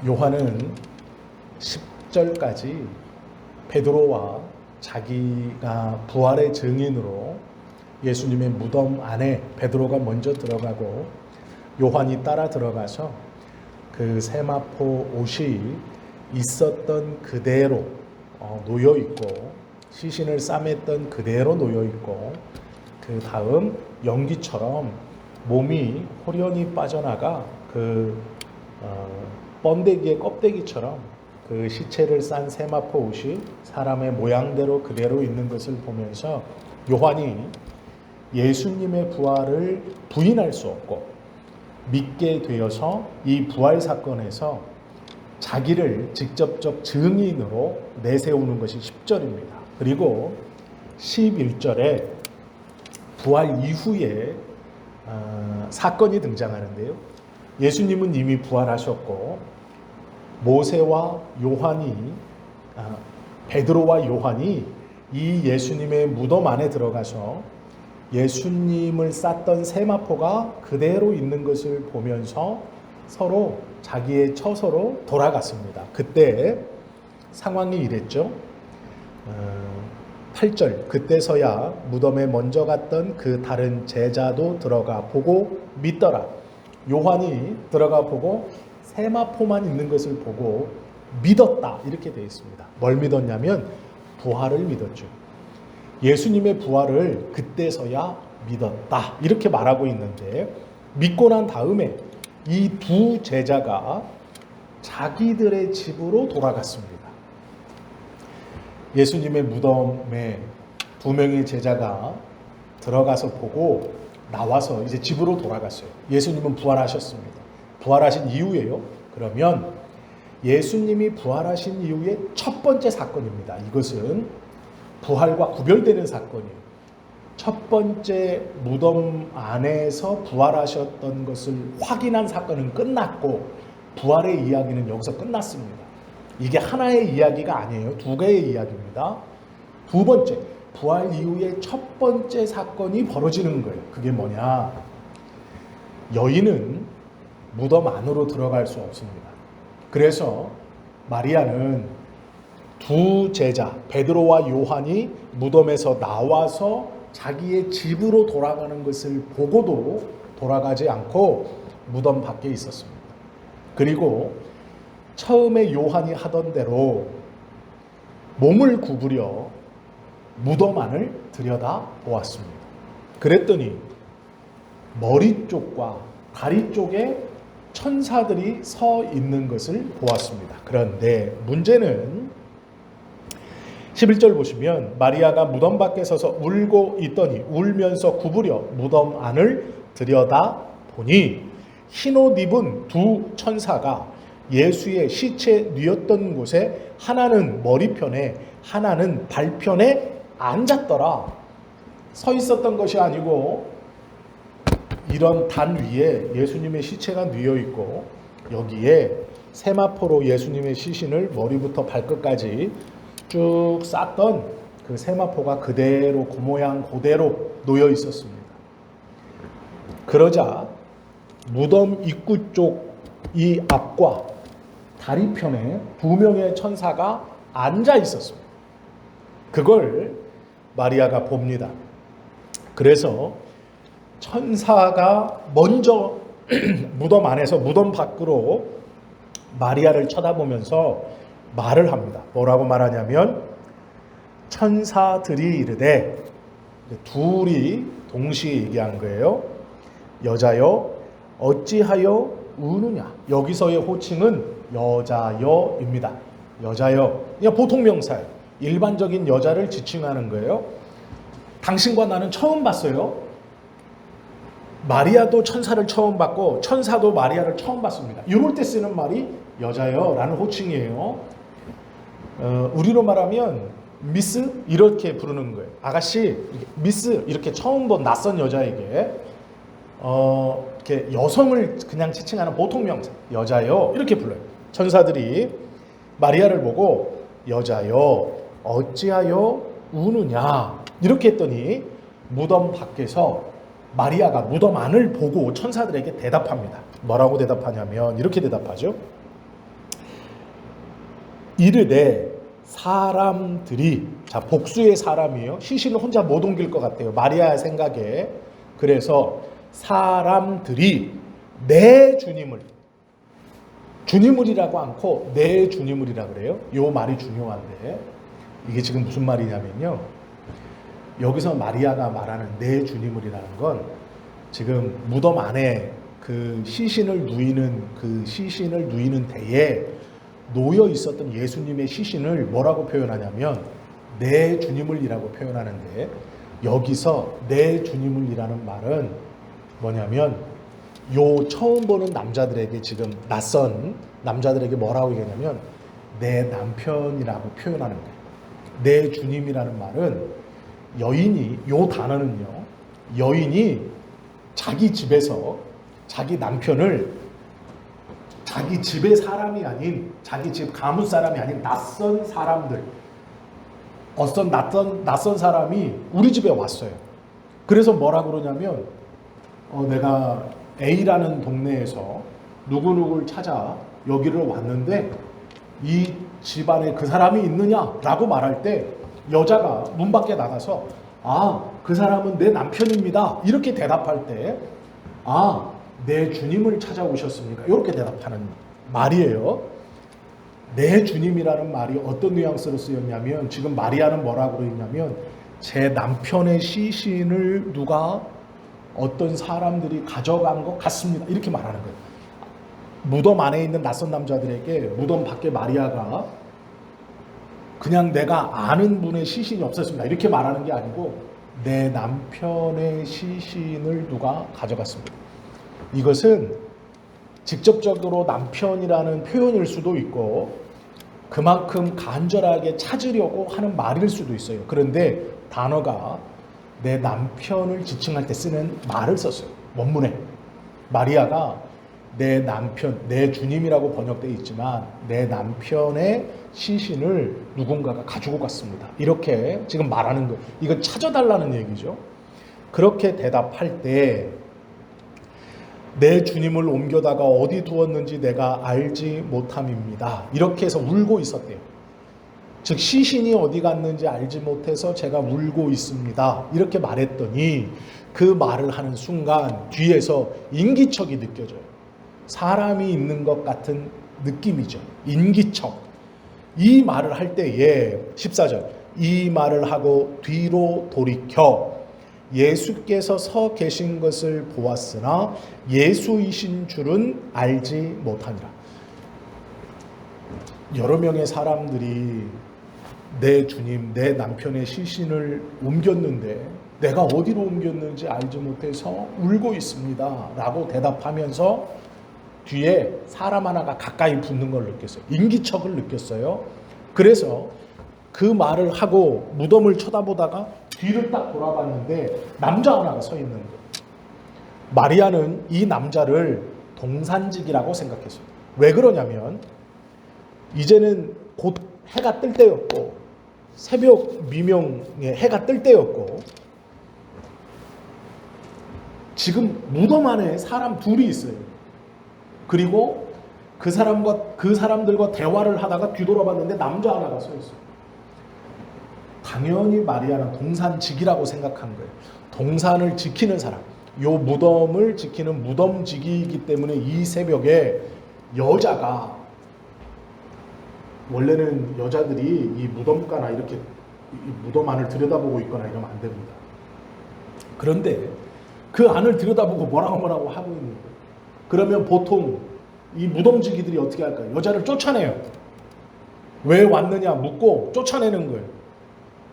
요한은 10절까지 베드로와 자기가 부활의 증인으로 예수님의 무덤 안에 베드로가 먼저 들어가고 요한이 따라 들어가서 그 세마포 옷이 있었던 그대로 놓여 있고 시신을 싸맸던 그대로 놓여 있고 그 다음 연기처럼 몸이 호련히 빠져나가 번데기의 껍데기처럼 그 시체를 싼 세마포 옷이 사람의 모양대로 그대로 있는 것을 보면서 요한이 예수님의 부활을 부인할 수 없고 믿게 되어서 이 부활 사건에서 자기를 직접적 증인으로 내세우는 것이 10절입니다. 그리고 11절에 부활 이후에 사건이 등장하는데요. 예수님은 이미 부활하셨고 모세와 요한이 베드로와 요한이 이 예수님의 무덤 안에 들어가서 예수님을 쌌던 세마포가 그대로 있는 것을 보면서 서로 자기의 처소로 돌아갔습니다. 그때 상황이 이랬죠. 8절 그때서야 무덤에 먼저 갔던 그 다른 제자도 들어가 보고 믿더라. 요한이 들어가 보고 세마포만 있는 것을 보고 믿었다 이렇게 되어 있습니다. 뭘 믿었냐면 부활을 믿었죠. 예수님의 부활을 그때서야 믿었다 이렇게 말하고 있는데 믿고 난 다음에 이 두 제자가 자기들의 집으로 돌아갔습니다. 예수님의 무덤에 두 명의 제자가 들어가서 보고 나와서 이제 집으로 돌아갔어요. 예수님은 부활하셨습니다. 부활하신 이후에요. 그러면 예수님이 부활하신 이후에 첫 번째 사건입니다. 이것은 부활과 구별되는 사건이에요. 첫 번째 무덤 안에서 부활하셨던 것을 확인한 사건은 끝났고 부활의 이야기는 여기서 끝났습니다. 이게 하나의 이야기가 아니에요. 두 개의 이야기입니다. 두 번째, 부활 이후에 첫 번째 사건이 벌어지는 거예요. 그게 뭐냐? 여인은 무덤 안으로 들어갈 수 없습니다. 그래서 마리아는 두 제자 베드로와 요한이 무덤에서 나와서 자기의 집으로 돌아가는 것을 보고도 돌아가지 않고 무덤 밖에 있었습니다. 그리고 처음에 요한이 하던 대로 몸을 구부려 무덤 안을 들여다 보았습니다. 그랬더니 머리 쪽과 다리 쪽에 천사들이 서 있는 것을 보았습니다. 그런데 문제는 11절 보시면 마리아가 무덤 밖에 서서 울고 있더니 울면서 구부려 무덤 안을 들여다 보니 흰옷 입은 두 천사가 예수의 시체 뉘었던 곳에 하나는 머리편에 하나는 발편에 앉았더라. 서 있었던 것이 아니고 이런 단 위에 예수님의 시체가 뉘어 있고 여기에 세마포로 예수님의 시신을 머리부터 발끝까지 쭉 쌌던 그 세마포가 그대로 그 모양 그대로 놓여 있었습니다. 그러자 무덤 입구 쪽 이 앞과 다리편에 두 명의 천사가 앉아 있었습니다. 그걸 마리아가 봅니다. 그래서 천사가 먼저 무덤 안에서 무덤 밖으로 마리아를 쳐다보면서 말을 합니다. 뭐라고 말하냐면 천사들이 이르되 둘이 동시에 얘기한 거예요. 여자여 어찌하여 우느냐. 여기서의 호칭은 여자여입니다. 여자여 그냥 보통 명사예요. 일반적인 여자를 지칭하는 거예요. 당신과 나는 처음 봤어요. 마리아도 천사를 처음 봤고 천사도 마리아를 처음 봤습니다. 이럴 때 쓰는 말이 여자여 라는 호칭이에요. 우리로 말하면 미스 이렇게 부르는 거예요. 아가씨 미스 이렇게 처음 본 낯선 여자에게 이렇게 여성을 그냥 지칭하는 보통 명사 여자여 이렇게 불러요. 천사들이 마리아를 보고 여자여 어찌하여 우느냐 이렇게 했더니 무덤 밖에서 마리아가 무덤 안을 보고 천사들에게 대답합니다. 뭐라고 대답하냐면 이렇게 대답하죠. 이르되 사람들이, 자 복수의 사람이에요. 시신을 혼자 못 옮길 것 같아요, 마리아의 생각에. 그래서 사람들이 내 주님을, 주님을이라고 않고 내 주님을이라 그래요. 요 말이 중요한데, 이게 지금 무슨 말이냐면요, 여기서 마리아가 말하는 내 주님을이라는 건 지금 무덤 안에 그 시신을 누이는 때에 놓여 있었던 예수님의 시신을 뭐라고 표현하냐면 내 주님을이라고 표현하는데, 여기서 내 주님을이라는 말은 뭐냐면 요 처음 보는 남자들에게, 지금 낯선 남자들에게 뭐라고 얘기하냐면 내 남편이라고 표현하는 거예요. 내 주님이라는 말은 여인이, 요 단어는요, 여인이 자기 집에서 자기 남편을 자기 집의 사람이 아닌, 자기 집 가문 사람이 아닌 낯선 사람들, 어떤 낯선 사람이 우리 집에 왔어요. 그래서 뭐라 그러냐면 내가 A라는 동네에서 누구누구를 찾아 여기를 왔는데 이 집안에 그 사람이 있느냐라고 말할 때 여자가 문 밖에 나가서 그 사람은 내 남편입니다 이렇게 대답할 때 내 주님을 찾아오셨습니까? 이렇게 대답하는 말이에요. 내 주님이라는 말이 어떤 뉘앙스로 쓰였냐면, 지금 마리아는 뭐라고 그러냐면 제 남편의 시신을 누가, 어떤 사람들이 가져간 것 같습니다 이렇게 말하는 거예요. 무덤 안에 있는 낯선 남자들에게 무덤 밖에 마리아가 그냥 내가 아는 분의 시신이 없었습니다 이렇게 말하는 게 아니고 내 남편의 시신을 누가 가져갔습니다. 이것은 직접적으로 남편이라는 표현일 수도 있고 그만큼 간절하게 찾으려고 하는 말일 수도 있어요. 그런데 단어가 내 남편을 지칭할 때 쓰는 말을 썼어요. 원문에 마리아가 내 남편, 내 주님이라고 번역되어 있지만 내 남편의 시신을 누군가가 가지고 갔습니다 이렇게 지금 말하는 거예요. 이거 찾아달라는 얘기죠. 그렇게 대답할 때 내 주님을 옮겨다가 어디 두었는지 내가 알지 못함입니다 이렇게 해서 울고 있었대요. 즉 시신이 어디 갔는지 알지 못해서 제가 울고 있습니다 이렇게 말했더니, 그 말을 하는 순간 뒤에서 인기척이 느껴져요. 사람이 있는 것 같은 느낌이죠. 인기척. 이 말을 할 때에 14절, 이 말을 하고 뒤로 돌이켜 예수께서 서 계신 것을 보았으나 예수이신 줄은 알지 못하니라. 여러 명의 사람들이 내 주님, 내 남편의 시신을 옮겼는데 내가 어디로 옮겼는지 알지 못해서 울고 있습니다 라고 대답하면서 뒤에 사람 하나가 가까이 붙는 걸 느꼈어요. 인기척을 느꼈어요. 그래서 그 말을 하고 무덤을 쳐다보다가 뒤를 딱 돌아봤는데 남자 하나가 서 있는 거예요. 마리아는 이 남자를 동산직이라고 생각했어요. 왜 그러냐면 이제는 곧 해가 뜰 때였고 새벽 미명에 해가 뜰 때였고 지금 무덤 안에 사람 둘이 있어요. 그리고 그 사람들과 대화를 하다가 뒤돌아봤는데 남자 하나가 서 있어요. 당연히 마리아는 동산직이라고 생각한 거예요. 동산을 지키는 사람, 요 무덤을 지키는 무덤직이기 때문에 이 새벽에 여자가, 원래는 여자들이 이 무덤가나 이렇게 이 무덤 안을 들여다보고 있거나 이러면 안 됩니다. 그런데 그 안을 들여다보고 뭐라고 하고 있는 거예요. 그러면 보통 이 무덤지기들이 어떻게 할까요? 여자를 쫓아내요. 왜 왔느냐 묻고 쫓아내는 거예요.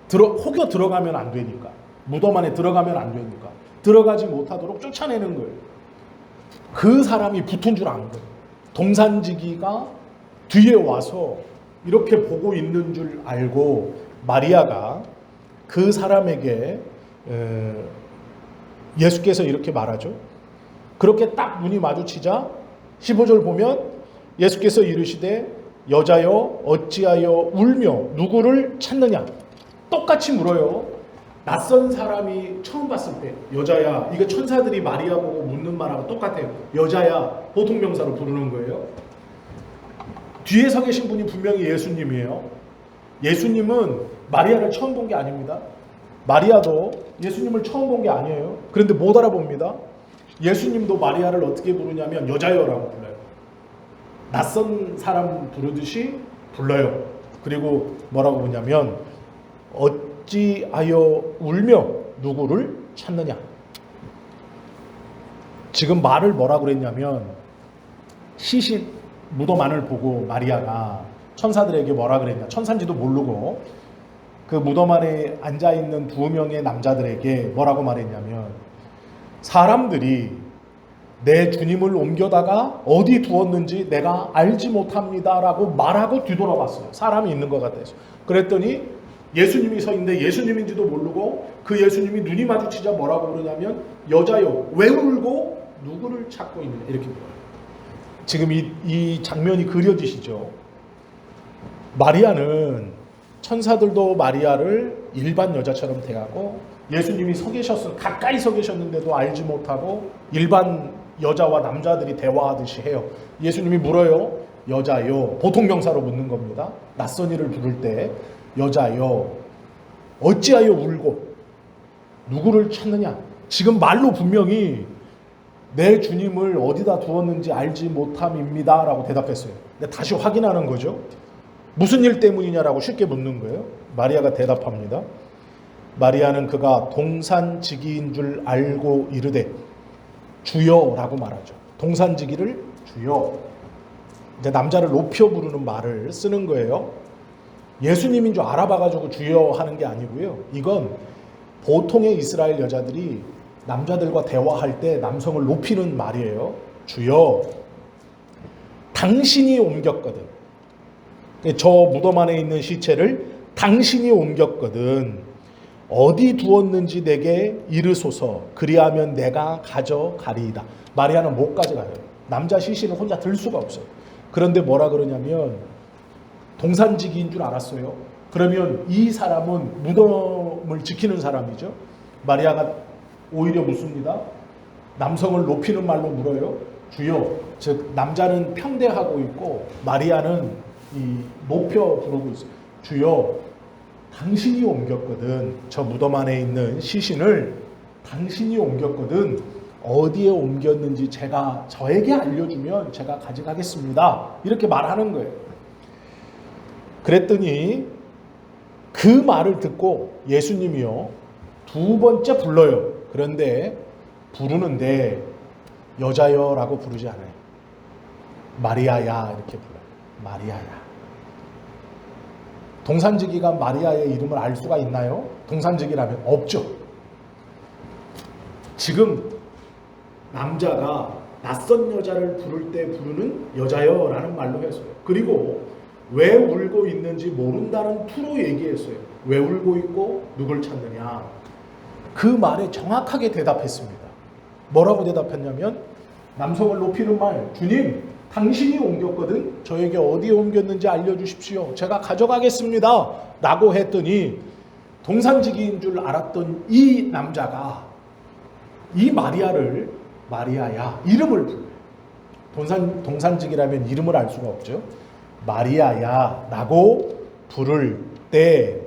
혹여 들어가면 안 되니까. 무덤 안에 들어가면 안 되니까. 들어가지 못하도록 쫓아내는 거예요. 그 사람이 붙은 줄 아는 거예요. 동산지기가 뒤에 와서 이렇게 보고 있는 줄 알고 마리아가 그 사람에게 예수께서 이렇게 말하죠. 그렇게 딱 눈이 마주치자 15절 보면 예수께서 이르시되 여자여 어찌하여 울며 누구를 찾느냐. 똑같이 물어요. 낯선 사람이 처음 봤을 때 여자야, 이거 천사들이 마리아 보고 묻는 말하고 똑같아요. 여자야, 보통 명사로 부르는 거예요. 뒤에 서 계신 분이 분명히 예수님이에요. 예수님은 마리아를 처음 본 게 아닙니다. 마리아도 예수님을 처음 본 게 아니에요. 그런데 못 알아봅니다. 예수님도 마리아를 어떻게 부르냐면 여자여라고 불러요. 낯선 사람 부르듯이 불러요. 그리고 뭐라고 부르냐면 어찌하여 울며 누구를 찾느냐. 지금 말을 뭐라고 그랬냐면 시신 무덤 안을 보고 마리아가 천사들에게 뭐라 그랬냐. 천사인지도 모르고 그 무덤 안에 앉아있는 2명의 남자들에게 뭐라고 말했냐면 사람들이 내 주님을 옮겨다가 어디 두었는지 내가 알지 못합니다 라고 말하고 뒤돌아봤어요. 사람이 있는 것 같아서. 그랬더니 예수님이 서 있는데 예수님인지도 모르고 그 예수님이 눈이 마주치자 뭐라고 그러냐면 여자여 왜 울고 누구를 찾고 있느냐 이렇게 물어요. 지금 이 장면이 그려지시죠. 마리아는 천사들도 마리아를 일반 여자처럼 대하고 예수님이 서 계셨어 가까이 서 계셨는데도 알지 못하고 일반 여자와 남자들이 대화하듯이 해요. 예수님이 물어요. 여자여, 보통 명사로 묻는 겁니다. 낯선 이를 부를 때 여자여 어찌하여 울고 누구를 찾느냐. 지금 말로 분명히 내 주님을 어디다 두었는지 알지 못함입니다 라고 대답했어요. 근데 다시 확인하는 거죠. 무슨 일 때문이냐라고 쉽게 묻는 거예요. 마리아가 대답합니다. 마리아는 그가 동산지기인 줄 알고 이르되 주여라고 말하죠. 동산지기를 주여. 이제 남자를 높여 부르는 말을 쓰는 거예요. 예수님인 줄 알아봐가지고 주여 하는 게 아니고요. 이건 보통의 이스라엘 여자들이 남자들과 대화할 때 남성을 높이는 말이에요. 주여, 당신이 옮겼거든. 저 무덤 안에 있는 시체를 당신이 옮겼거든. 어디 두었는지 내게 이르소서. 그리하면 내가 가져가리이다. 마리아는 못 가져가요. 남자 시신은 혼자 들 수가 없어요. 그런데 뭐라 그러냐면 동산지기인 줄 알았어요. 그러면 이 사람은 무덤을 지키는 사람이죠. 마리아가 오히려 묻습니다. 남성을 높이는 말로 물어요. 주여. 즉 남자는 평대하고 있고 마리아는 높여 부르고 있어요. 주여, 당신이 옮겼거든. 저 무덤 안에 있는 시신을 당신이 옮겼거든. 어디에 옮겼는지 저에게 알려주면 제가 가져가겠습니다. 이렇게 말하는 거예요. 그랬더니 그 말을 듣고 예수님이요 2번째 불러요. 그런데 부르는데 여자여라고 부르지 않아요. 마리아야 이렇게 불러요. 마리아야. 동산지기가 마리아의 이름을 알 수가 있나요? 동산지기라면 없죠. 지금 남자가 낯선 여자를 부를 때 부르는 여자여라는 말로 했어요. 그리고 왜 울고 있는지 모른다는 투로 얘기했어요. 왜 울고 있고 누굴 찾느냐. 그 말에 정확하게 대답했습니다. 뭐라고 대답했냐면 남성을 높이는 말, 주님 당신이 옮겼거든. 저에게 어디에 옮겼는지 알려주십시오. 제가 가져가겠습니다. 라고 했더니 동산지기인 줄 알았던 이 남자가 이 마리아를 마리아야 이름을 불러요. 동산지기라면 이름을 알 수가 없죠. 마리아야 라고 부를 때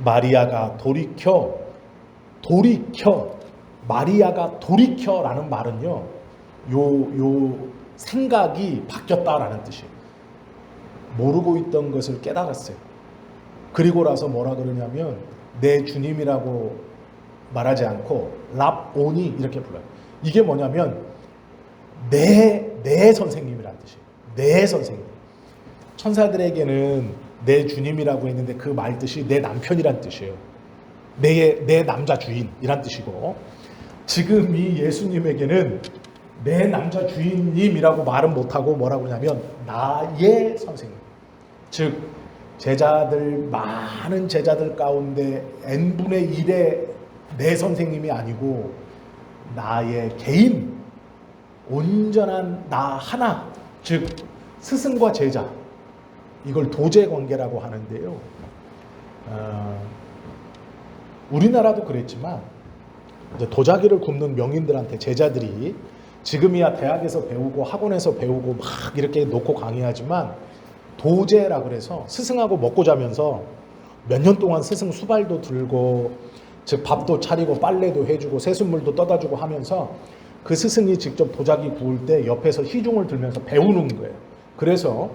마리아가 돌이켜 마리아가 돌이켜라는 말은요 요 생각이 바뀌었다라는 뜻이에요. 모르고 있던 것을 깨달았어요. 그리고 나서 뭐라 그러냐면 내 주님이라고 말하지 않고 랍오니 이렇게 불러요. 이게 뭐냐면 내 선생님이라는 뜻이에요. 내 선생님. 천사들에게는 내 주님이라고 했는데 그 말 뜻이 내 남편이란 뜻이에요. 내 남자 주인이란 뜻이고 지금 이 예수님에게는 내 남자 주인님이라고 말은 못하고 뭐라고 하냐면 나의 선생님. 즉 많은 제자들 가운데 n분의 1의 내 선생님이 아니고 나의 개인 온전한 나 하나, 즉 스승과 제자, 이걸 도제 관계라고 하는데요. 우리나라도 그랬지만 이제 도자기를 굽는 명인들한테 제자들이 지금이야 대학에서 배우고 학원에서 배우고 막 이렇게 놓고 강의하지만 도제라 그래서 스승하고 먹고 자면서 몇 년 동안 스승 수발도 들고 즉 밥도 차리고 빨래도 해주고 새순물도 떠다주고 하면서 그 스승이 직접 도자기 구울 때 옆에서 희중을 들면서 배우는 거예요. 그래서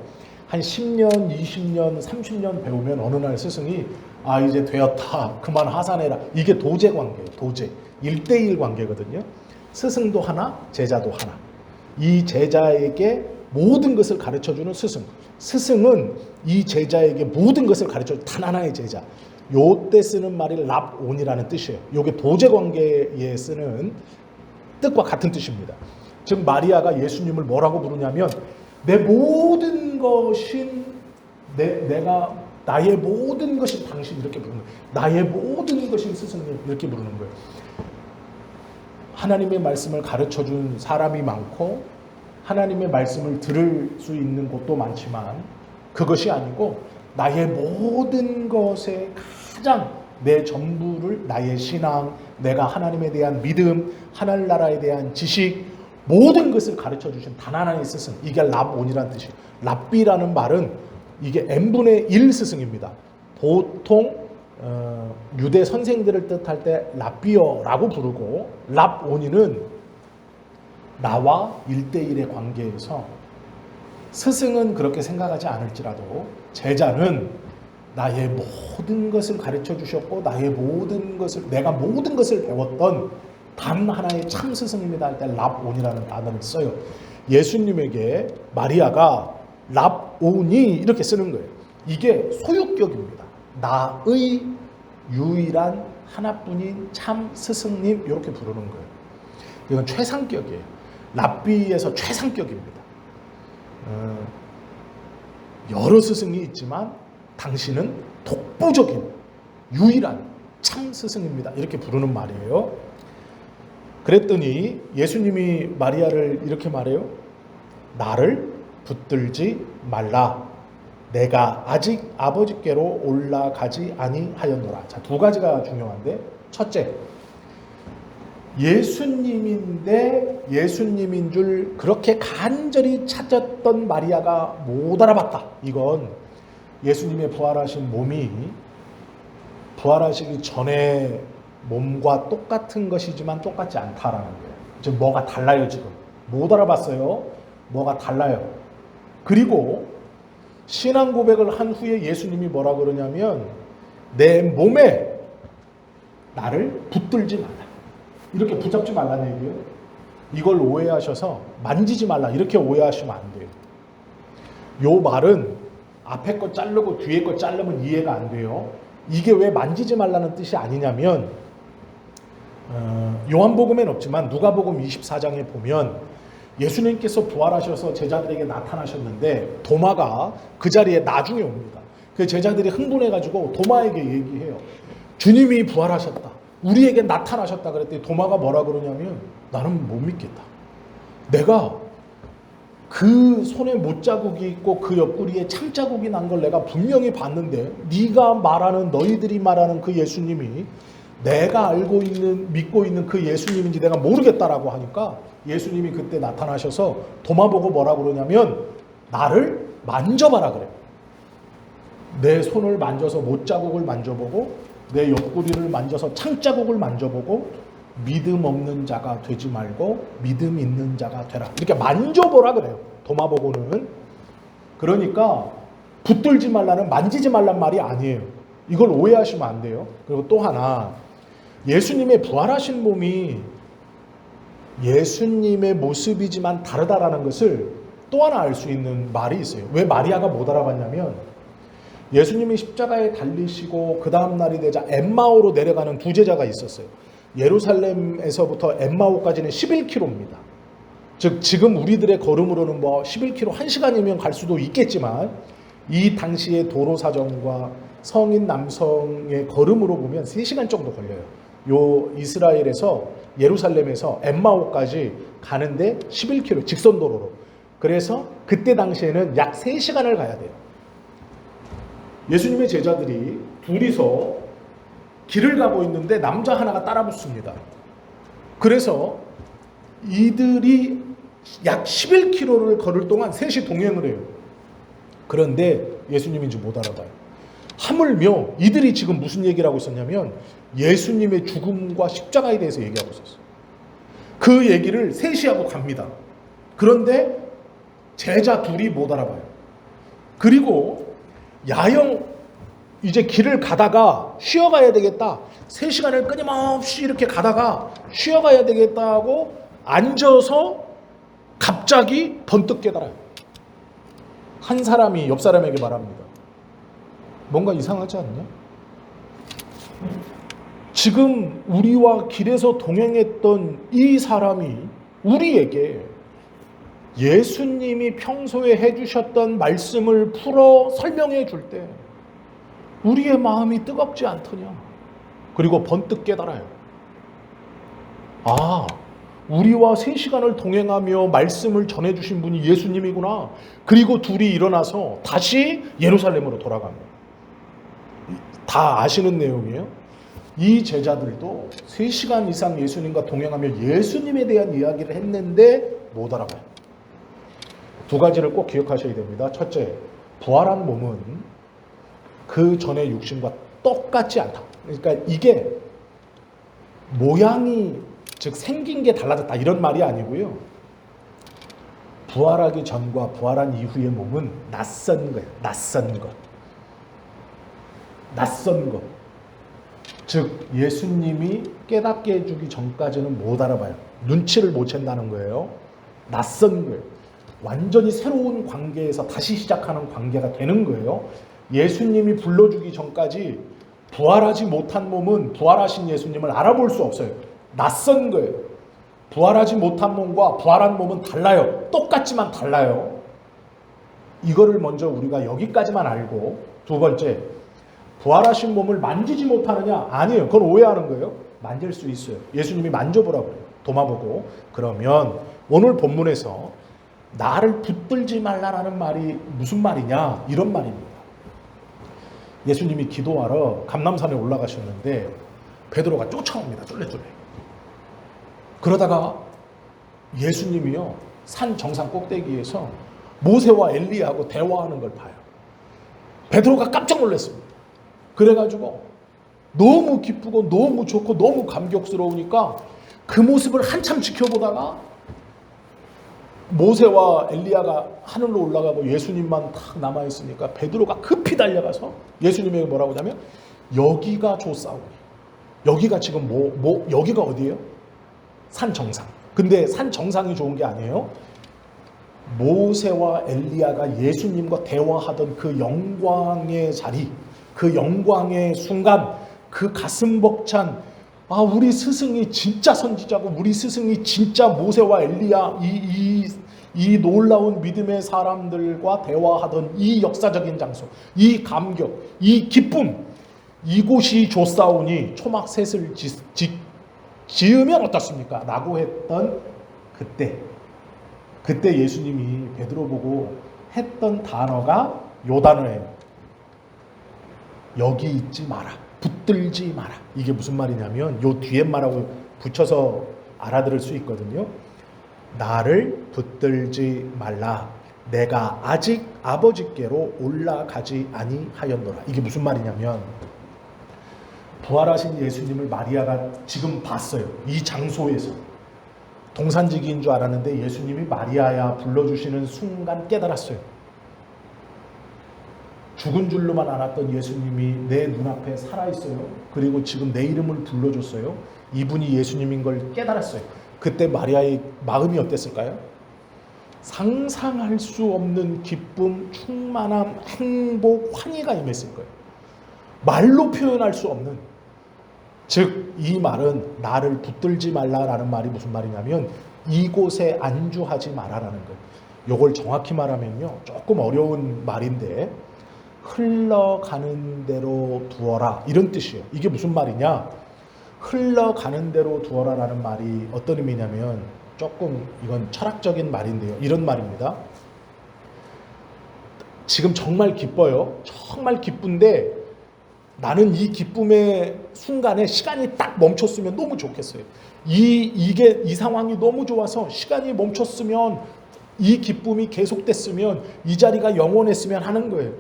한 10년, 20년, 30년 배우면 어느 날 스승이 아 이제 되었다 그만 하산해라. 이게 도제 관계예요. 도제 1대1 관계거든요. 스승도 하나 제자도 하나. 이 제자에게 모든 것을 가르쳐주는 스승. 스승은 이 제자에게 모든 것을 가르쳐주는 단 하나의 제자. 요때 쓰는 말이 랍온이라는 뜻이에요. 요게 도제 관계에 쓰는 뜻과 같은 뜻입니다. 즉 마리아가 예수님을 뭐라고 부르냐면 내 모든 것인 내가 나의 모든 것이 당신 이렇게 부르는 거예요. 나의 모든 것인 스승님 이렇게 부르는 거예요. 하나님의 말씀을 가르쳐준 사람이 많고 하나님의 말씀을 들을 수 있는 곳도 많지만 그것이 아니고 나의 모든 것에 가장 내 전부를 나의 신앙, 내가 하나님에 대한 믿음, 하늘나라에 대한 지식 모든 것을 가르쳐주신 단 하나의 스승. 이게 랍온이라는 뜻이에요. 랍비라는 말은 이게 n분의 1 스승입니다. 보통 유대 선생들을 뜻할 때 랍비어라고 부르고 랍온이는 나와 1대1의 관계에서 스승은 그렇게 생각하지 않을지라도 제자는 나의 모든 것을 가르쳐 주셨고 나의 모든 것을 내가 모든 것을 배웠던 단 하나의 참 스승입니다 할 때 랍온이라는 단어를 써요. 예수님에게 마리아가 랍온이 이렇게 쓰는 거예요. 이게 소유격입니다. 나의 유일한 하나뿐인 참 스승님 이렇게 부르는 거예요. 이건 최상격이에요. 랍비에서 최상격입니다. 여러 스승이 있지만 당신은 독보적인 유일한 참 스승입니다. 이렇게 부르는 말이에요. 그랬더니 예수님이 마리아를 이렇게 말해요. 나를 붙들지 말라. 내가 아직 아버지께로 올라가지 아니하였노라. 자, 두 가지가 중요한데 첫째, 예수님인데 예수님인 줄 그렇게 간절히 찾았던 마리아가 못 알아봤다. 이건 예수님의 부활하신 몸이 부활하시기 전에 몸과 똑같은 것이지만 똑같지 않다라는 거예요. 지금 뭐가 달라요 지금. 못 알아봤어요. 뭐가 달라요. 그리고 신앙 고백을 한 후에 예수님이 뭐라 그러냐면 내 몸에 나를 붙들지 말라. 이렇게 붙잡지 말라는 얘기예요. 이걸 오해하셔서 만지지 말라 이렇게 오해하시면 안 돼요. 요 말은 앞에 거 자르고 뒤에 거 자르면 이해가 안 돼요. 이게 왜 만지지 말라는 뜻이 아니냐면 요한복음엔 없지만 누가복음 24장에 보면 예수님께서 부활하셔서 제자들에게 나타나셨는데 도마가 그 자리에 나중에 옵니다. 그 제자들이 흥분해가지고 도마에게 얘기해요. 주님이 부활하셨다. 우리에게 나타나셨다 그랬더니 도마가 뭐라 그러냐면 나는 못 믿겠다. 내가 그 손에 못자국이 있고 그 옆구리에 창자국이 난 걸 내가 분명히 봤는데 네가 말하는 너희들이 말하는 그 예수님이 내가 알고 있는 믿고 있는 그 예수님인지 내가 모르겠다라고 하니까 예수님이 그때 나타나셔서 도마 보고 뭐라 그러냐면 나를 만져봐라 그래요. 내 손을 만져서 못자국을 만져보고 내 옆구리를 만져서 창자국을 만져보고 믿음 없는 자가 되지 말고 믿음 있는 자가 되라. 이렇게 만져보라 그래요. 도마 보고는. 그러니까 붙들지 말라는 만지지 말란 말이 아니에요. 이걸 오해하시면 안 돼요. 그리고 또 하나 예수님의 부활하신 몸이 예수님의 모습이지만 다르다라는 것을 또 하나 알 수 있는 말이 있어요. 왜 마리아가 못 알아봤냐면 예수님이 십자가에 달리시고 그 다음 날이 되자 엠마오로 내려가는 두 제자가 있었어요. 예루살렘에서부터 엠마오까지는 11km입니다. 즉 지금 우리들의 걸음으로는 뭐 11km 1시간이면 갈 수도 있겠지만 이 당시의 도로 사정과 성인 남성의 걸음으로 보면 3시간 정도 걸려요. 요 이스라엘에서 예루살렘에서 엠마오까지 가는데 11km 직선도로로. 그래서 그때 당시에는 약 3시간을 가야 돼요. 예수님의 제자들이 둘이서 길을 가고 있는데 남자 하나가 따라 붙습니다. 그래서 이들이 약 11km를 걸을 동안 셋이 동행을 해요. 그런데 예수님인지 못 알아봐요. 하물며 이들이 지금 무슨 얘기를 하고 있었냐면 예수님의 죽음과 십자가에 대해서 얘기하고 있었어요. 그 얘기를 셋이 하고 갑니다. 그런데 제자 둘이 못 알아봐요. 그리고 야영 이제 길을 가다가 쉬어가야 되겠다. 3시간을 끊임없이 이렇게 가다가 쉬어가야 되겠다고 앉아서 갑자기 번뜩 깨달아요. 한 사람이 옆 사람에게 말합니다. 뭔가 이상하지 않냐? 지금 우리와 길에서 동행했던 이 사람이 우리에게 예수님이 평소에 해주셨던 말씀을 풀어 설명해 줄 때 우리의 마음이 뜨겁지 않더냐? 그리고 번뜩 깨달아요. 아, 우리와 3시간을 동행하며 말씀을 전해주신 분이 예수님이구나. 그리고 둘이 일어나서 다시 예루살렘으로 돌아갑니다. 다 아시는 내용이에요. 이 제자들도 3시간 이상 예수님과 동행하며 예수님에 대한 이야기를 했는데 못 알아봐요. 두 가지를 꼭 기억하셔야 됩니다. 첫째, 부활한 몸은 그 전의 육신과 똑같지 않다. 그러니까 이게 모양이 즉 생긴 게 달라졌다 이런 말이 아니고요. 부활하기 전과 부활한 이후의 몸은 낯선 거예요. 낯선 것. 낯선 것. 즉 예수님이 깨닫게 해주기 전까지는 못 알아봐요. 눈치를 못 챈다는 거예요. 낯선 거예요. 완전히 새로운 관계에서 다시 시작하는 관계가 되는 거예요. 예수님이 불러주기 전까지 부활하지 못한 몸은 부활하신 예수님을 알아볼 수 없어요. 낯선 거예요. 부활하지 못한 몸과 부활한 몸은 달라요. 똑같지만 달라요. 이거를 먼저 우리가 여기까지만 알고, 두 번째, 부활하신 몸을 만지지 못하느냐? 아니에요. 그건 오해하는 거예요. 만질 수 있어요. 예수님이 만져보라고 그래요. 도마보고. 그러면 오늘 본문에서 나를 붙들지 말라라는 말이 무슨 말이냐? 이런 말입니다. 예수님이 기도하러 감람산에 올라가셨는데 베드로가 쫓아옵니다. 쫄래쫄래. 그러다가 예수님이요, 산 정상 꼭대기에서 모세와 엘리야하고 대화하는 걸 봐요. 베드로가 깜짝 놀랐습니다. 그래가지고 너무 기쁘고 너무 좋고 너무 감격스러우니까 그 모습을 한참 지켜보다가 모세와 엘리야가 하늘로 올라가고 예수님만 딱 남아있으니까 베드로가 급히 달려가서 예수님에게 뭐라고 하냐면 여기가 좋사오니, 여기가 지금 여기가 어디예요? 산 정상. 근데 산 정상이 좋은 게 아니에요. 모세와 엘리야가 예수님과 대화하던 그 영광의 자리, 그 영광의 순간, 그 가슴 벅찬, 아, 우리 스승이 진짜 선지자고 우리 스승이 진짜 모세와 엘리야 이 놀라운 믿음의 사람들과 대화하던 이 역사적인 장소, 이 감격, 이 기쁨, 이곳이 좋사오니 초막셋을 지으면 어떻습니까? 라고 했던 그때 예수님이 베드로 보고 했던 단어가 요 단어예요. 여기 있지 마라. 붙들지 마라. 이게 무슨 말이냐면 요 뒤에 말하고 붙여서 알아들을 수 있거든요. 나를 붙들지 말라. 내가 아직 아버지께로 올라가지 아니하였노라. 이게 무슨 말이냐면 부활하신 예수님을 마리아가 지금 봤어요. 이 장소에서. 동산지기인 줄 알았는데 예수님이 마리아야 불러주시는 순간 깨달았어요. 죽은 줄로만 알았던 예수님이 내 눈앞에 살아있어요. 그리고 지금 내 이름을 불러줬어요. 이분이 예수님인 걸 깨달았어요. 그때 마리아의 마음이 어땠을까요? 상상할 수 없는 기쁨, 충만함, 행복, 환희가 임했을 거예요. 말로 표현할 수 없는. 즉 이 말은 나를 붙들지 말라라는 말이 무슨 말이냐면 이곳에 안주하지 마라라는 거예요. 이걸 정확히 말하면요, 조금 어려운 말인데 흘러가는 대로 두어라 이런 뜻이에요. 이게 무슨 말이냐? 흘러가는 대로 두어라라는 말이 어떤 의미냐면 조금 이건 철학적인 말인데요. 이런 말입니다. 지금 정말 기뻐요. 정말 기쁜데 나는 이 기쁨의 순간에 시간이 딱 멈췄으면 너무 좋겠어요. 이 상황이 너무 좋아서 시간이 멈췄으면, 이 기쁨이 계속됐으면, 이 자리가 영원했으면 하는 거예요.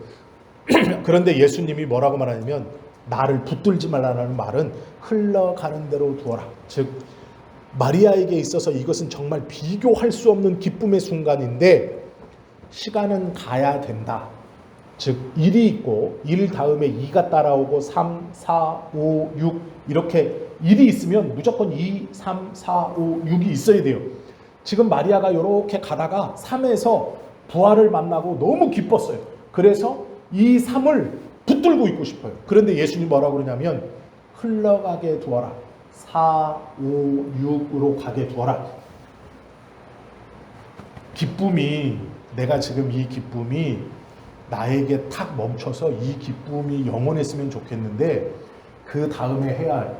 그런데 예수님이 뭐라고 말하냐면, 나를 붙들지 말라는 말은 흘러가는 대로 두어라. 즉 마리아에게 있어서 이것은 정말 비교할 수 없는 기쁨의 순간인데, 시간은 가야 된다. 즉 1이 있고 1 다음에 2가 따라오고 3, 4, 5, 6 이렇게 1이 있으면 무조건 2, 3, 4, 5, 6이 있어야 돼요. 지금 마리아가 이렇게 가다가 3에서 부활을 만나고 너무 기뻤어요. 그래서 이 3을 붙들고 있고 싶어요. 그런데 예수님이 뭐라고 그러냐면 흘러가게 두어라. 4, 5, 6으로 가게 두어라. 기쁨이, 내가 지금 이 기쁨이 나에게 탁 멈춰서 이 기쁨이 영원했으면 좋겠는데, 그 다음에 해야 할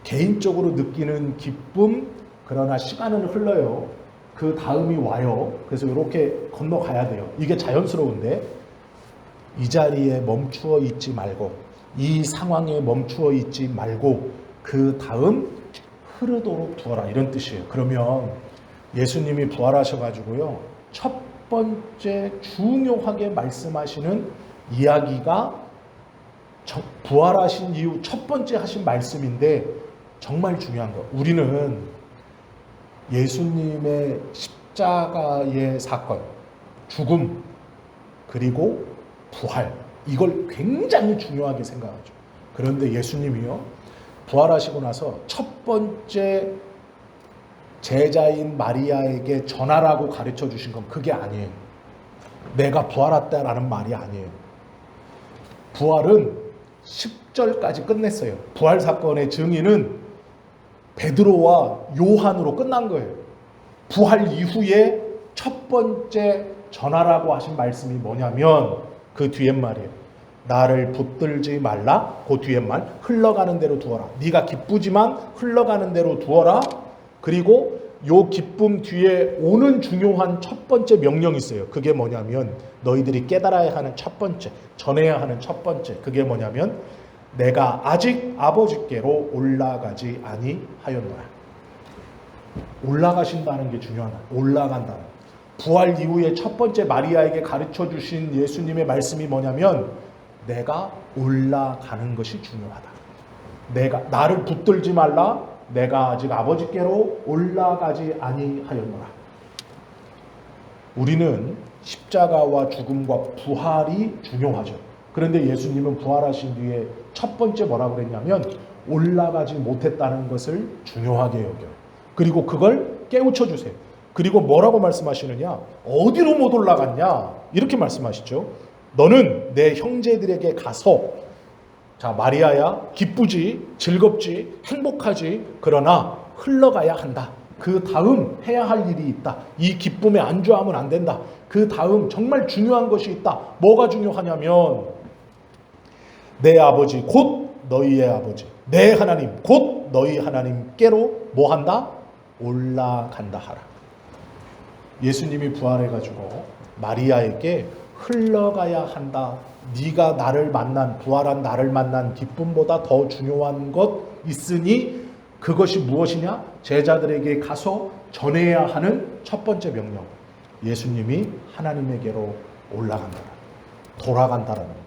개인적으로 느끼는 기쁨, 그러나 시간은 흘러요. 그 다음이 와요. 그래서 이렇게 건너가야 돼요. 이게 자연스러운데, 이 자리에 멈추어 있지 말고, 이 상황에 멈추어 있지 말고 그 다음 흐르도록 두어라, 이런 뜻이에요. 그러면 예수님이 부활하셔가지고요, 첫 번째 중요하게 말씀하시는 이야기가 부활하신 이후 첫 번째 하신 말씀인데, 정말 중요한 거. 우리는 예수님의 십자가의 사건, 죽음, 그리고 부활, 이걸 굉장히 중요하게 생각하죠. 그런데 예수님이요, 부활하시고 나서 첫 번째 제자인 마리아에게 전하라고 가르쳐 주신 건 그게 아니에요. 내가 부활했다라는 말이 아니에요. 부활은 10절까지 끝냈어요. 부활 사건의 증인은 베드로와 요한으로 끝난 거예요. 부활 이후에 첫 번째 전하라고 하신 말씀이 뭐냐면 그 뒤에 말이에요. 나를 붙들지 말라. 그 뒤에 말, 흘러가는 대로 두어라. 네가 기쁘지만 흘러가는 대로 두어라. 그리고 요 기쁨 뒤에 오는 중요한 첫 번째 명령이 있어요. 그게 뭐냐면 너희들이 깨달아야 하는 첫 번째, 전해야 하는 첫 번째, 그게 뭐냐면 내가 아직 아버지께로 올라가지 아니하였노라. 올라가신다는 게 중요하다. 올라간다는. 부활 이후에 첫 번째 마리아에게 가르쳐 주신 예수님의 말씀이 뭐냐면 내가 올라가는 것이 중요하다. 내가 나를 붙들지 말라. 내가 아직 아버지께로 올라가지 아니하였노라. 우리는 십자가와 죽음과 부활이 중요하죠. 그런데 예수님은 부활하신 뒤에 첫 번째 뭐라고 그랬냐면 올라가지 못했다는 것을 중요하게 여겨요. 그리고 그걸 깨우쳐 주세요. 그리고 뭐라고 말씀하시느냐? 어디로 못 올라갔냐? 이렇게 말씀하시죠. 너는 내 형제들에게 가서, 자, 마리아야, 기쁘지, 즐겁지, 행복하지, 그러나 흘러가야 한다. 그 다음 해야 할 일이 있다. 이 기쁨에 안주하면 안 된다. 그 다음 정말 중요한 것이 있다. 뭐가 중요하냐면 내 아버지 곧 너희의 아버지, 내 하나님 곧 너희 하나님께로 뭐 한다? 올라간다 하라. 예수님이 부활해가지고 마리아에게 흘러가야 한다. 네가 나를 만난, 부활한 나를 만난 기쁨보다 더 중요한 것 있으니 그것이 무엇이냐? 제자들에게 가서 전해야 하는 첫 번째 명령. 예수님이 하나님에게로 올라간다. 돌아간다라는.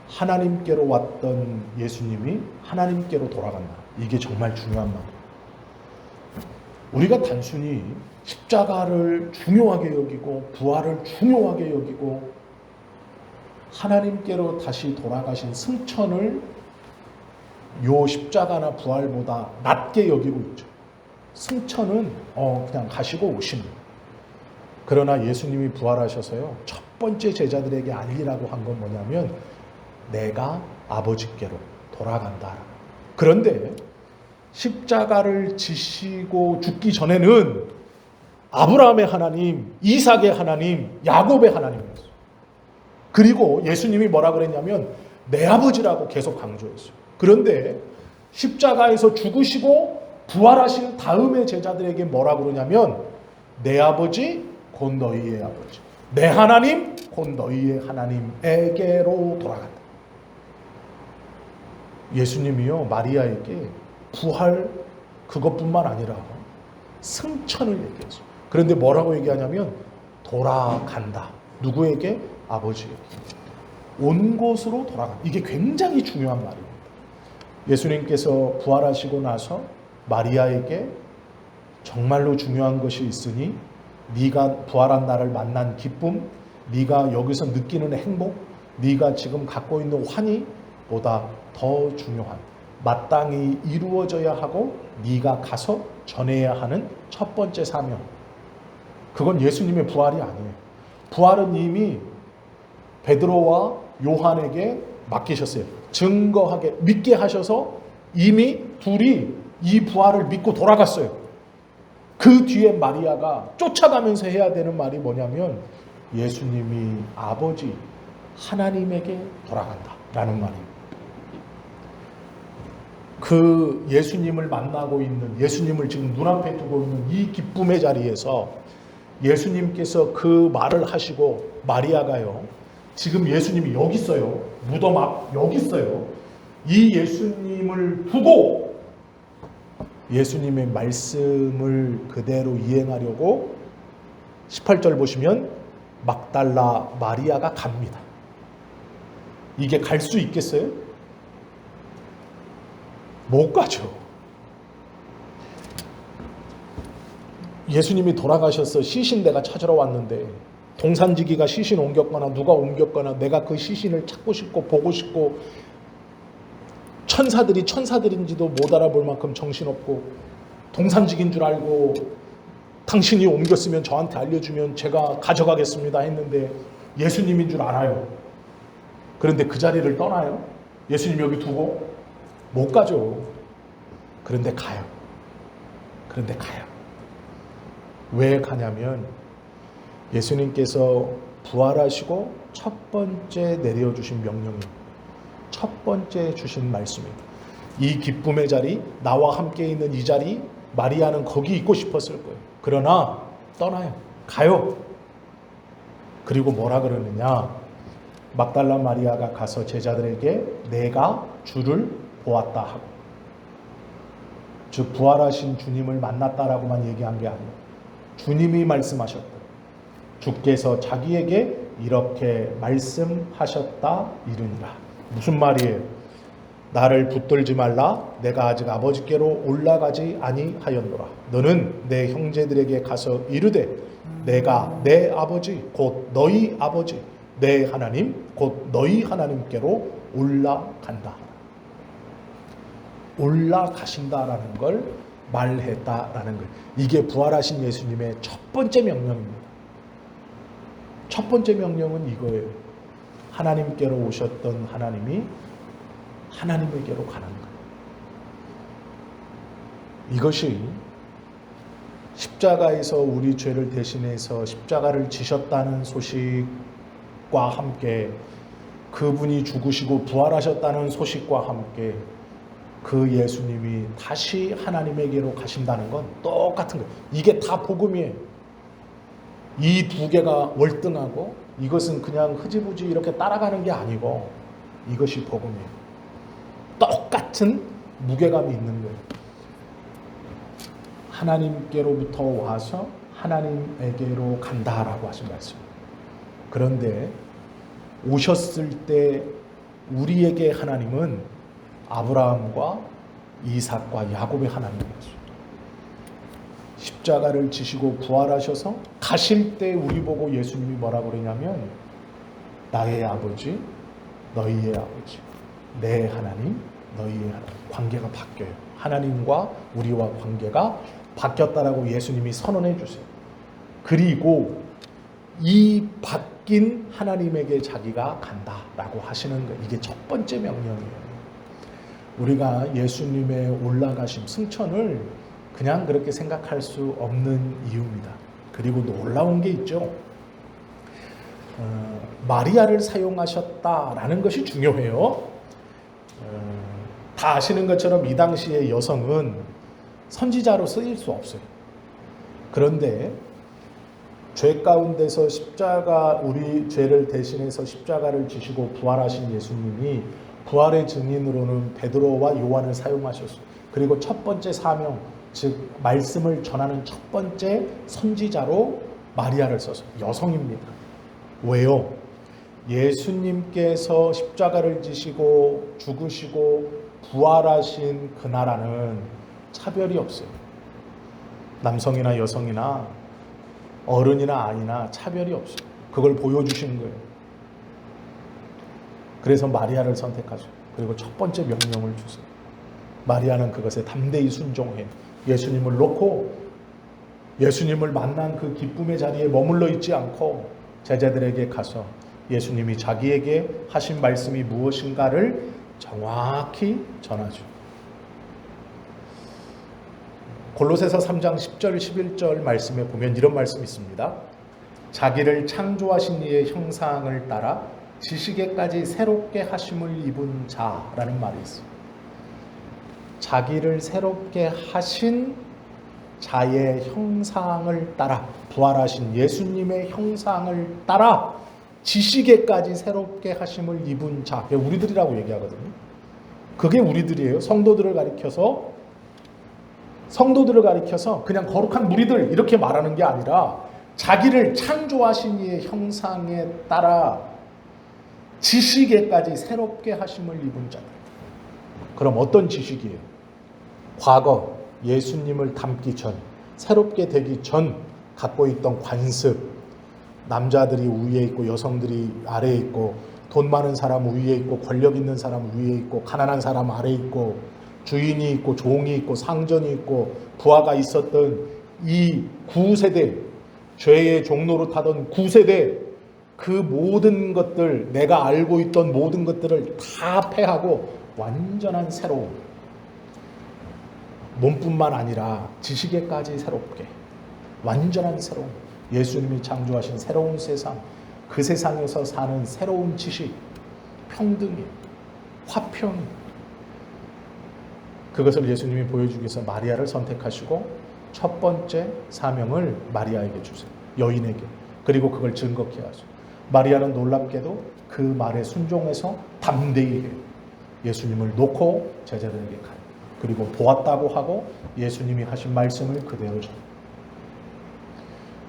하나님께로 왔던 예수님이 하나님께로 돌아간다. 이게 정말 중요한 말이에요. 우리가 단순히 십자가를 중요하게 여기고 부활을 중요하게 여기고 하나님께로 다시 돌아가신 승천을 요 십자가나 부활보다 낮게 여기고 있죠. 승천은 그냥 가시고 오시는. 그러나 예수님이 부활하셔서요, 첫 번째 제자들에게 알리라고 한 건 뭐냐면 내가 아버지께로 돌아간다. 그런데 십자가를 지시고 죽기 전에는 아브라함의 하나님, 이삭의 하나님, 야곱의 하나님이었어요. 그리고 예수님이 뭐라 그랬냐면 내 아버지라고 계속 강조했어요. 그런데 십자가에서 죽으시고 부활하신 다음에 제자들에게 뭐라 그러냐면 내 아버지 곧 너희의 아버지, 내 하나님 곧 너희의 하나님에게로 돌아간다. 예수님이요 마리아에게 부활 그것뿐만 아니라 승천을 얘기했어요. 그런데 뭐라고 얘기하냐면 돌아간다. 누구에게? 아버지에게. 온 곳으로 돌아간다. 이게 굉장히 중요한 말입니다. 예수님께서 부활하시고 나서 마리아에게 정말로 중요한 것이 있으니 네가 부활한 나를 만난 기쁨, 네가 여기서 느끼는 행복, 네가 지금 갖고 있는 환희보다 더 중요한 마땅히 이루어져야 하고 네가 가서 전해야 하는 첫 번째 사명. 그건 예수님의 부활이 아니에요. 부활은 이미 베드로와 요한에게 맡기셨어요. 증거하게 믿게 하셔서 이미 둘이 이 부활을 믿고 돌아갔어요. 그 뒤에 마리아가 쫓아가면서 해야 되는 말이 뭐냐면 예수님이 아버지 하나님에게 돌아간다라는 말이에요. 그 예수님을 만나고 있는, 예수님을 지금 눈앞에 두고 있는 이 기쁨의 자리에서 예수님께서 그 말을 하시고 마리아가요, 지금 예수님이 여기 있어요. 무덤 앞 여기 있어요. 이 예수님을 두고 예수님의 말씀을 그대로 이행하려고 18절 보시면 막달라 마리아가 갑니다. 이게 갈 수 있겠어요? 못 가죠. 예수님이 돌아가셔서 시신 내가 찾으러 왔는데 동산지기가 시신 옮겼거나 누가 옮겼거나 내가 그 시신을 찾고 싶고 보고 싶고 천사들이 천사들인지도 못 알아볼 만큼 정신없고 동산지기인 줄 알고 당신이 옮겼으면 저한테 알려주면 제가 가져가겠습니다 했는데 예수님인 줄 알아요. 그런데 그 자리를 떠나요? 예수님 여기 두고? 못 가죠. 그런데 가요. 그런데 가요. 왜 가냐면 예수님께서 부활하시고 첫 번째 내려주신 명령입니다. 첫 번째 주신 말씀입니다. 이 기쁨의 자리, 나와 함께 있는 이 자리, 마리아는 거기 있고 싶었을 거예요. 그러나 떠나요. 가요. 그리고 뭐라 그러느냐? 막달라 마리아가 가서 제자들에게 내가 주를 보았다 하고, 즉 부활하신 주님을 만났다라고만 얘기한 게 아니에요. 주님이 말씀하셨다. 주께서 자기에게 이렇게 말씀하셨다 이르니라. 무슨 말이에요? 나를 붙들지 말라. 내가 아직 아버지께로 올라가지 아니하였노라. 너는 내 형제들에게 가서 이르되 내가 내 아버지 곧 너희 아버지 내 하나님 곧 너희 하나님께로 올라간다. 올라가신다라는 걸 말했다라는 거예요. 이게 부활하신 예수님의 첫 번째 명령입니다. 첫 번째 명령은 이거예요. 하나님께로 오셨던 하나님이 하나님에게로 가는 거예요. 이것이 십자가에서 우리 죄를 대신해서 십자가를 지셨다는 소식과 함께 그분이 죽으시고 부활하셨다는 소식과 함께 그 예수님이 다시 하나님에게로 가신다는 건 똑같은 거예요. 이게 다 복음이에요. 이 두 개가 월등하고 이것은 그냥 흐지부지 이렇게 따라가는 게 아니고 이것이 복음이에요. 똑같은 무게감이 있는 거예요. 하나님께로부터 와서 하나님에게로 간다라고 하신 말씀. 그런데 오셨을 때 우리에게 하나님은 아브라함과 이삭과 야곱의 하나님이었어요. 십자가를 지시고 부활하셔서 가실 때 우리 보고 예수님이 뭐라고 그러냐면 나의 아버지, 너희의 아버지, 내 하나님, 너희의 하나님. 관계가 바뀌어요. 하나님과 우리와 관계가 바뀌었다라고 예수님이 선언해 주세요. 그리고 이 바뀐 하나님에게 자기가 간다라고 하시는 거예요. 이게 첫 번째 명령이에요. 우리가 예수님의 올라가심, 승천을 그냥 그렇게 생각할 수 없는 이유입니다. 그리고 놀라운 게 있죠. 마리아를 사용하셨다라는 것이 중요해요. 다 아시는 것처럼 이 당시의 여성은 선지자로 쓰일 수 없어요. 그런데 죄 가운데서 십자가, 우리 죄를 대신해서 십자가를 지시고 부활하신 예수님이 부활의 증인으로는 베드로와 요한을 사용하셨어요. 그리고 첫 번째 사명, 즉 말씀을 전하는 첫 번째 선지자로 마리아를 써서 여성입니다. 왜요? 예수님께서 십자가를 지시고 죽으시고 부활하신 그 나라는 차별이 없어요. 남성이나 여성이나 어른이나 아이나 차별이 없어요. 그걸 보여주신 거예요. 그래서 마리아를 선택하죠. 그리고 첫 번째 명령을 주세요. 마리아는 그것에 담대히 순종해 예수님을 놓고 예수님을 만난 그 기쁨의 자리에 머물러 있지 않고 제자들에게 가서 예수님이 자기에게 하신 말씀이 무엇인가를 정확히 전하죠. 골로새서 3장 10절 11절 말씀에 보면 이런 말씀이 있습니다. 자기를 창조하신 이의 형상을 따라 지식에까지 새롭게 하심을 입은 자라는 말이 있어요. 자기를 새롭게 하신 자의 형상을 따라, 부활하신 예수님의 형상을 따라 지식에까지 새롭게 하심을 입은 자. 그게 우리들이라고 얘기하거든요. 그게 우리들이에요. 성도들을 가리켜서 그냥 거룩한 무리들 이렇게 말하는 게 아니라 자기를 창조하신 이의 형상에 따라 지식에까지 새롭게 하심을 입은 자들. 그럼 어떤 지식이에요? 과거 예수님을 닮기 전, 새롭게 되기 전 갖고 있던 관습, 남자들이 위에 있고 여성들이 아래에 있고 돈 많은 사람 위에 있고 권력 있는 사람 위에 있고 가난한 사람 아래에 있고 주인이 있고 종이 있고 상전이 있고 부하가 있었던 이 9세대, 죄의 종로로 타던 9세대, 그 모든 것들, 내가 알고 있던 모든 것들을 다 패하고 완전한 새로운, 몸뿐만 아니라 지식에까지 새롭게 완전한 새로운, 예수님이 창조하신 새로운 세상, 그 세상에서 사는 새로운 지식, 평등이, 화평이, 그것을 예수님이 보여주기 위해서 마리아를 선택하시고 첫 번째 사명을 마리아에게 주세요. 여인에게. 그리고 그걸 증거케 하죠. 마리아는 놀랍게도 그 말에 순종해서 담대히 해요. 예수님을 놓고 제자들에게 가요. 그리고 보았다고 하고 예수님이 하신 말씀을 그대로 전해요.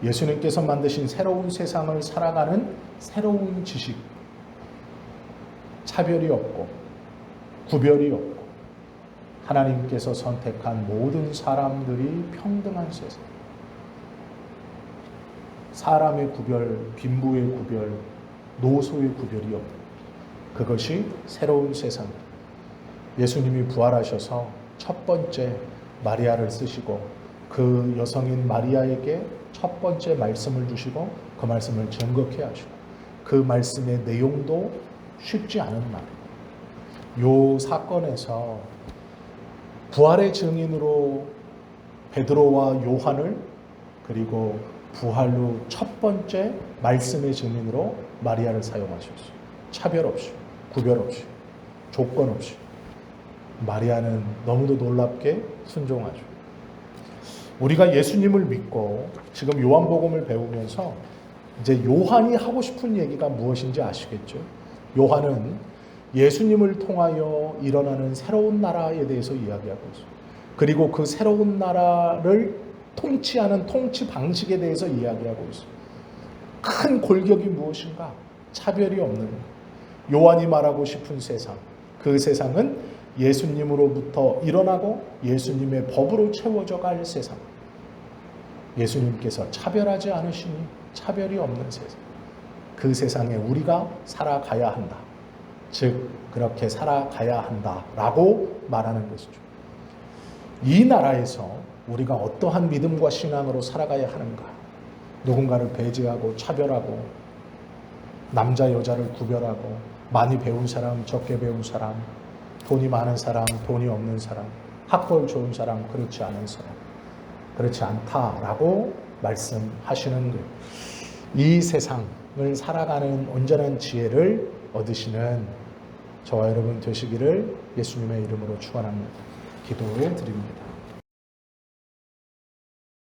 예수님께서 만드신 새로운 세상을 살아가는 새로운 지식, 차별이 없고 구별이 없고 하나님께서 선택한 모든 사람들이 평등한 세상, 사람의 구별, 빈부의 구별, 노소의 구별이 없고 그것이 새로운 세상입니다. 예수님이 부활하셔서 첫 번째 마리아를 쓰시고 그 여성인 마리아에게 첫 번째 말씀을 주시고 그 말씀을 증거케 하시고 그 말씀의 내용도 쉽지 않은 말이에요. 이 사건에서 부활의 증인으로 베드로와 요한을, 그리고 부활 후 첫 번째 말씀의 증인으로 마리아를 사용하셨어요. 차별 없이, 구별 없이, 조건 없이. 마리아는 너무도 놀랍게 순종하죠. 우리가 예수님을 믿고 지금 요한복음을 배우면서 이제 요한이 하고 싶은 얘기가 무엇인지 아시겠죠? 요한은 예수님을 통하여 일어나는 새로운 나라에 대해서 이야기하고 있어요. 그리고 그 새로운 나라를 통치하는 통치 방식에 대해서 이야기하고 있어요. 큰 골격이 무엇인가? 차별이 없는 요한이 말하고 싶은 세상. 그 세상은 예수님으로부터 일어나고 예수님의 법으로 채워져 갈 세상. 예수님께서 차별하지 않으시니 차별이 없는 세상. 그 세상에 우리가 살아가야 한다. 즉 그렇게 살아가야 한다라고 말하는 것이죠. 이 나라에서 우리가 어떠한 믿음과 신앙으로 살아가야 하는가? 누군가를 배제하고 차별하고 남자 여자를 구별하고 많이 배운 사람, 적게 배운 사람, 돈이 많은 사람, 돈이 없는 사람, 학벌 좋은 사람, 그렇지 않은 사람, 그렇지 않다라고 말씀하시는 거예요. 이 세상을 살아가는 온전한 지혜를 얻으시는 저와 여러분 되시기를 예수님의 이름으로 축원합니다. 기도드립니다.